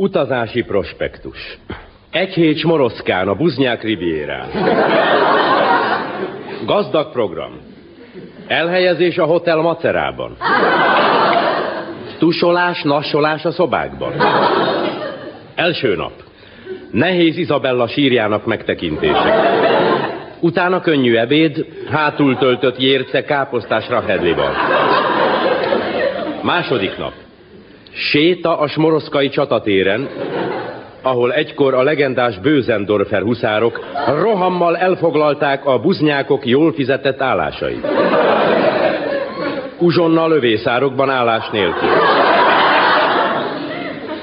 Utazási prospektus. Egy hét Smoroszkán, a Buznyák Rivierán. Gazdag program. Elhelyezés a Hotel Macerában. Tusolás, nassolás a szobákban. Első nap. Nehéz Izabella sírjának megtekintése. Utána könnyű ebéd, hátul töltött jérce káposztás rahedlival. Második nap. Séta a smoroszkai csatatéren, ahol egykor a legendás Bösendorfer huszárok rohammal elfoglalták a buznyákok jól fizetett állásait. Uzsonna lövészárokban állás nélkül.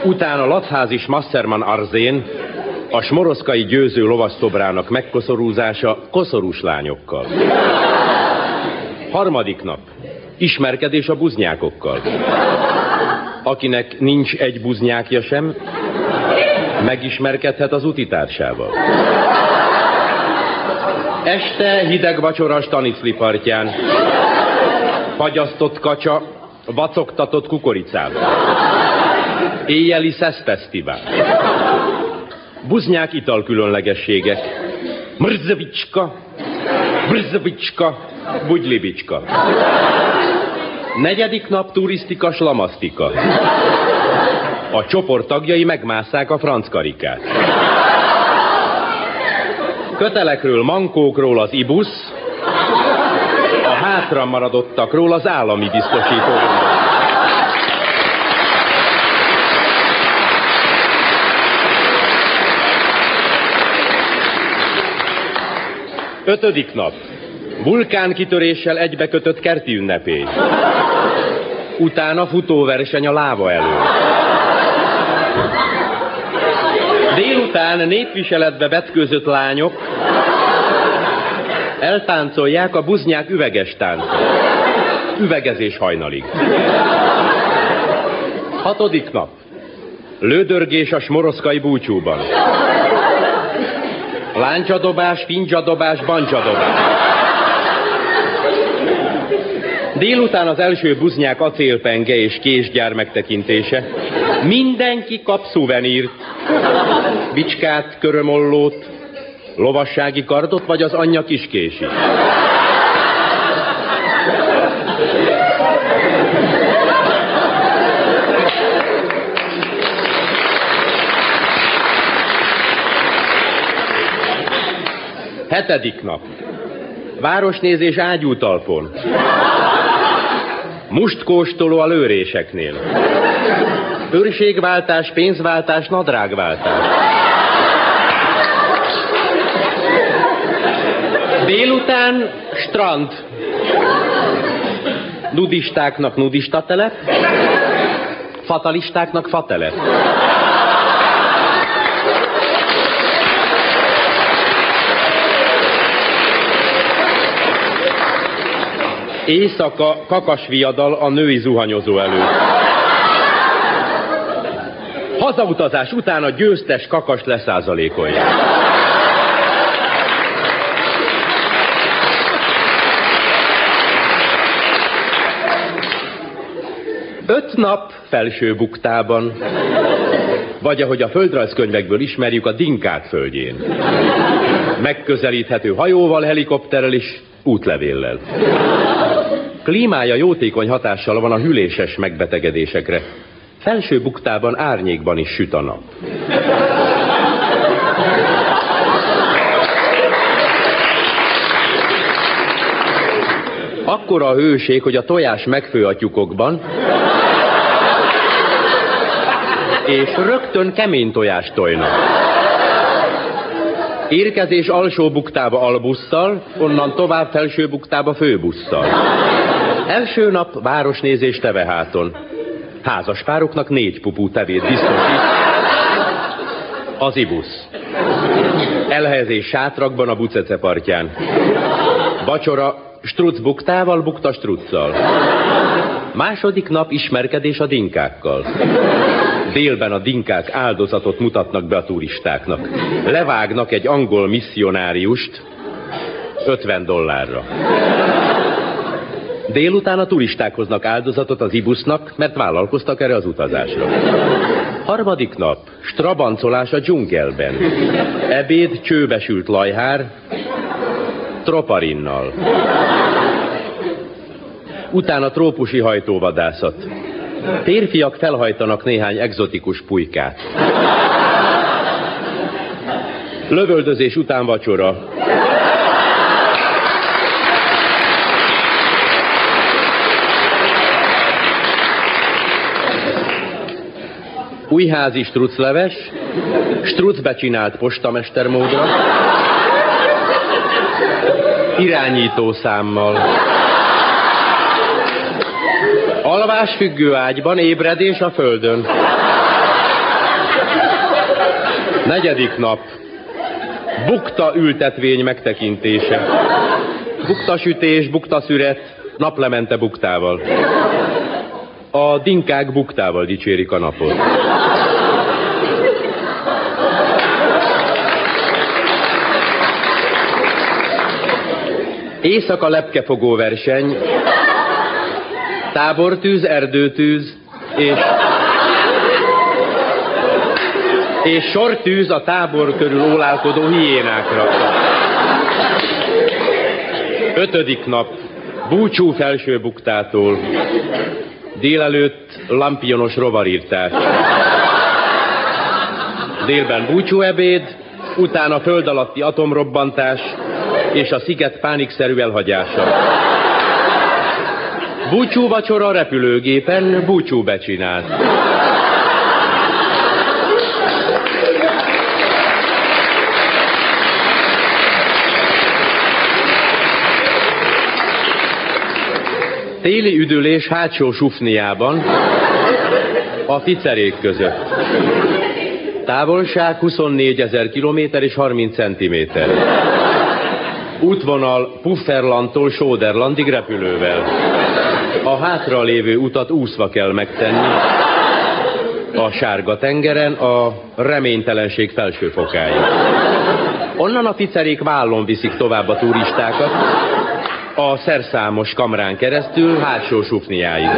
Utána Latházis Masserman Arzén, a smoroszkai győző lovasszobrának megkoszorúzása koszorús lányokkal. Harmadik nap. Ismerkedés a buznyákokkal. Akinek nincs egy buznyákja sem, megismerkedhet az utitársával. Este hideg vacsora Stanicli partján. Fagyasztott kacsa, vacogtatott kukoricával. Éjjeli szeszfesztivál. Buznyák italkülönlegességek. Mrzavicska, brzavicska, bugylibicska. Negyedik nap turisztika, slamasztika. A csoport tagjai megmásszák a franckarikát. Kötelekről, mankókról az ibusz, a hátra maradottakról az állami biztosító. Ötödik nap. Vulkánkitöréssel egybekötött kerti ünnepély. Utána futóverseny a láva elől. Délután népviseletbe vetkőzött lányok eltáncolják a buznyák üveges táncot. Üvegezés hajnalig. Hatodik nap. Lődörgés a smoroszkai búcsúban. Láncsadobás, fincsadobás, bancsadobás. Délután az első buznyák acélpenge és késgyár megtekintése. Mindenki kap szuvenírt. Bicskát, körömollót, lovassági kardot, vagy az anyja kiskési. Hetedik nap. Városnézés ágyútalpon. Mustkóstoló a lőréseknél. Őrségváltás, pénzváltás, nadrágváltás. Délután strand. Nudistáknak nudista telep, fatalistáknak fatelep. Éjszaka kakasviadal a női zuhanyozó előtt. Hazautazás után a győztes kakas leszázalékolja. Öt nap felső buktában, vagy ahogy a földrajzkönyvekből ismerjük, a Dinkák földjén. Megközelíthető hajóval, helikopterrel és útlevéllel. Klímája jótékony hatással van a hűléses megbetegedésekre. Felső buktában árnyékban is süt a nap. Akkora a hőség, hogy a tojás megfő a tyúkokban, és rögtön kemény tojást tojnak. Érkezés alsó buktába albusszal, onnan tovább felső buktába főbusszal. Első nap városnézés teveháton. Házaspároknak 4 pupú tevét biztosít az ibusz. Elhelyezés sátrakban a Bucece partján. Vacsora struc buktával, bukta struccal. Második nap ismerkedés a dinkákkal. Délben a dinkák áldozatot mutatnak be a turistáknak. Levágnak egy angol misszionáriust $50. Délután a turisták hoznak áldozatot az ibusznak, mert vállalkoztak erre az utazásra. Harmadik nap, strabancolás a dzsungelben. Ebéd, csőbesült lajhár, troparinnal. Utána trópusi hajtóvadászat. Férfiak felhajtanak néhány egzotikus pulykát. Lövöldözés után vacsora. Újházi strucleves, strucbe csinált postamestermódra, irányítószámmal. Alvás függő ágyban, ébredés a földön. Negyedik nap. Bukta ültetvény megtekintése. Buktasütés, buktaszüret, naplemente buktával. A dinkák buktával dicsérik a napot. Éjszaka lepkefogó verseny, tábortűz, erdőtűz, és sortűz a tábor körül ólálkodó hiénákra. Ötödik nap, búcsú felső buktától. Délelőtt lampionos rovarírtás. Délben búcsúebéd, utána föld alatti atomrobbantás és a sziget pánikszerű elhagyása. Búcsúvacsora repülőgépen, búcsú becsinált. Téli üdülés hátsó sufniában, a ficerék között. Távolság 24 000 kilométer és 30 centiméter. Útvonal Pufferlandtól Söderlandig repülővel. A hátra lévő utat úszva kell megtenni. A sárga tengeren a reménytelenség felső fokáig. Onnan a ficerék vállon viszik tovább a turistákat, a szerszámos kamrán keresztül hátsó sufniáig.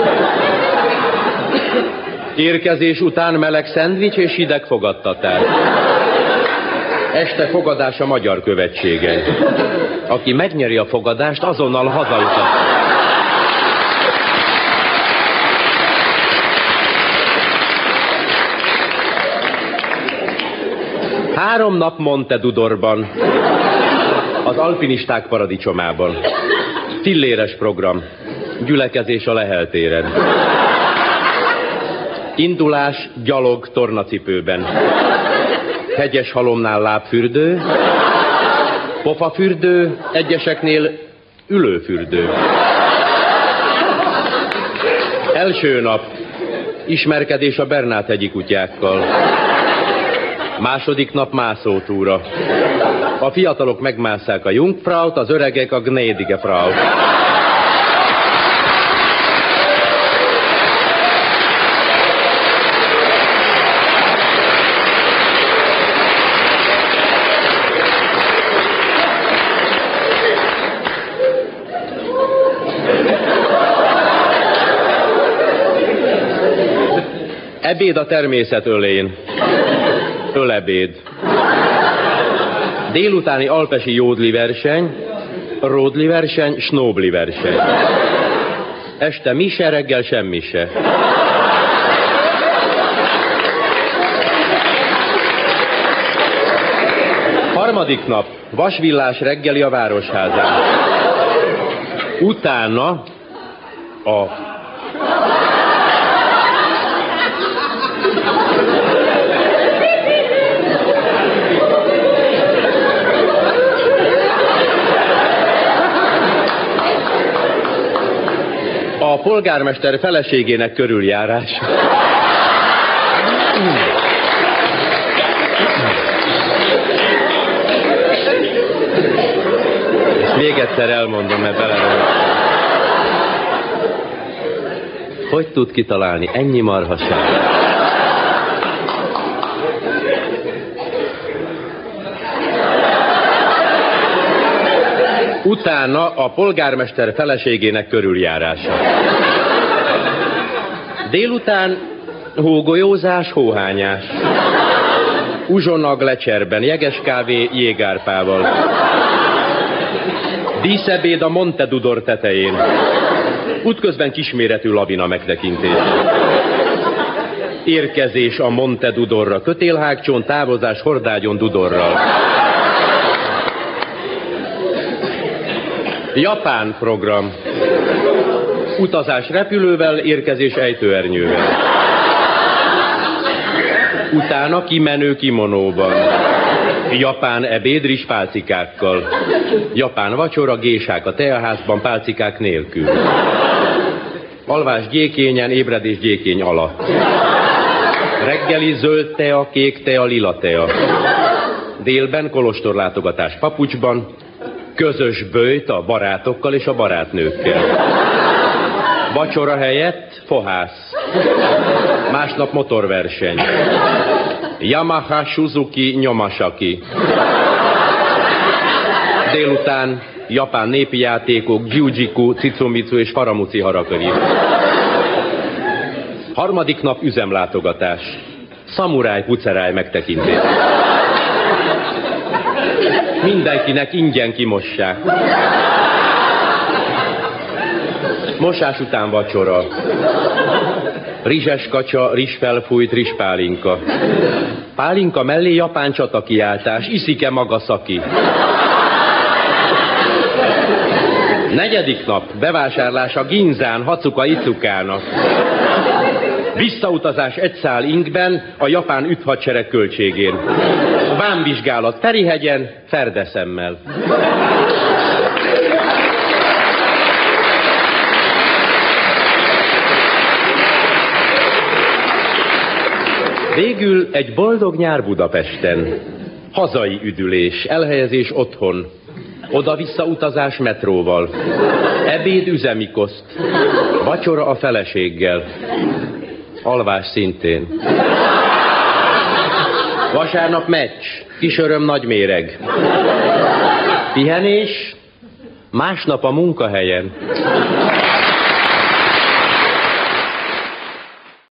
Érkezés után meleg szendvics és hideg fogadtatás. Este fogadás a magyar követségen. Aki megnyeri a fogadást, azonnal hazautat. Három nap Montedudorban, az alpinisták paradicsomában. Filléres program, gyülekezés a Lehel téren. Indulás gyalog tornacipőben. Hegyes halomnál lábfürdő, pofafürdő, egyeseknél ülőfürdő. Első nap, ismerkedés a Bernát-hegyi kutyákkal. Második nap mászótúra. A fiatalok megmásszák a Jungfraut, az öregek a Gnädige Frau. Ebéd a természet ölén. Ölebéd. Délutáni alpesi jódli verseny, ródli verseny, snóbli verseny. Este mise, reggel semmi se. Harmadik nap, vasvillás reggeli a Városházán. Utána a polgármester feleségének körüljárás. És még egyszer elmondom, mert belerőtt. Hogy tud kitalálni ennyi marhaság? Utána a polgármester feleségének körüljárása. Délután hógolyózás, hóhányás. Uzsonnag lecserben, jeges kávé jégárpával. Díszebéd a Montedudor tetején. Útközben kisméretű lavina megtekintés. Érkezés a Montedudorra, kötélhágcsón, távozás hordágyon Dudorral. Japán program. Utazás repülővel, érkezés ejtőernyővel. Utána kimenő kimonóban. Japán ebéd rizspálcikákkal. Japán vacsora, gésák a teaházban, pálcikák nélkül. Alvás gyékényen, ébredés gyékény alatt. Reggeli zöld tea, kék tea, lila tea. Délben kolostorlátogatás papucsban. Közös böjt a barátokkal és a barátnőkkel. Vacsora helyett fohász. Másnap motorverseny. Yamaha, Suzuki, Nyomasaki. Délután japán népi játékok, Gyujiku, Cicumicu és Faramuci harakari. Harmadik nap üzemlátogatás. Szamuráj, puceráj megtekintés. Mindenkinek ingyen kimossák. Mosás után vacsora. Rizses kacsa, rizsfelfújt, rizspálinka. Pálinka mellé japán csatakiáltás, iszik-e maga szaki. Negyedik nap, bevásárlás a Ginzán, Hacuka Icukának. Visszautazás egy szál ingben a japán üthadsereg költségén. Vámvizsgálat Ferihegyen, Ferdeszemmel. Végül egy boldog nyár Budapesten. Hazai üdülés, elhelyezés otthon. Oda-vissza utazás metróval. Ebéd üzemi koszt. Vacsora a feleséggel. Alvás szintén. Vasárnap meccs, kis öröm, nagy méreg. Pihenés, másnap a munkahelyen.